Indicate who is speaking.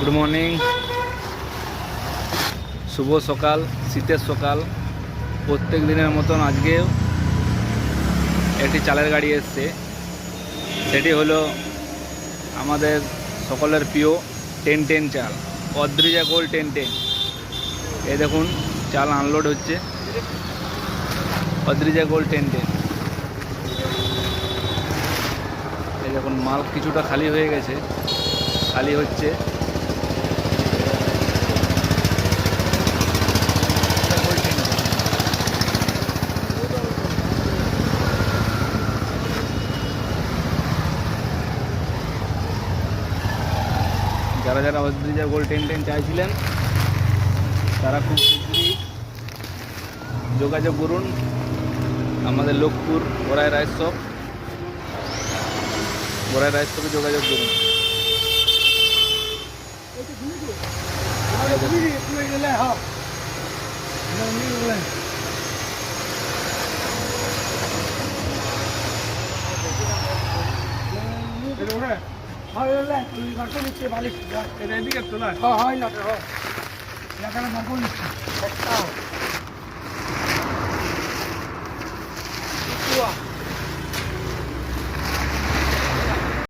Speaker 1: Good morning, শুভ সকাল, শীতের সকাল। প্রত্যেক দিনের মতন আজকেও একটি চালের গাড়ি এসছে। সেটি হলো আমাদের সকলের প্রিয় 10-10 চাল, অদ্রিজা গোল্ড 10-10। এই দেখুন চাল আনলোড হচ্ছে, অদ্রিজা গোল্ড 10-10। এই দেখুন মাল কিছুটা খালি হয়ে গেছে, খালি হচ্ছে। যারা যারা অদ্রিজা গোল্ড 10-10 চাইছিলেন তারা খুব শীঘ্রই যোগাযোগ করুন আমাদের লোকপুর বড়াই রাইস শপ, বড়াই রাইস শপে যোগাযোগ করুন।
Speaker 2: এদিকে তোলা হয় না,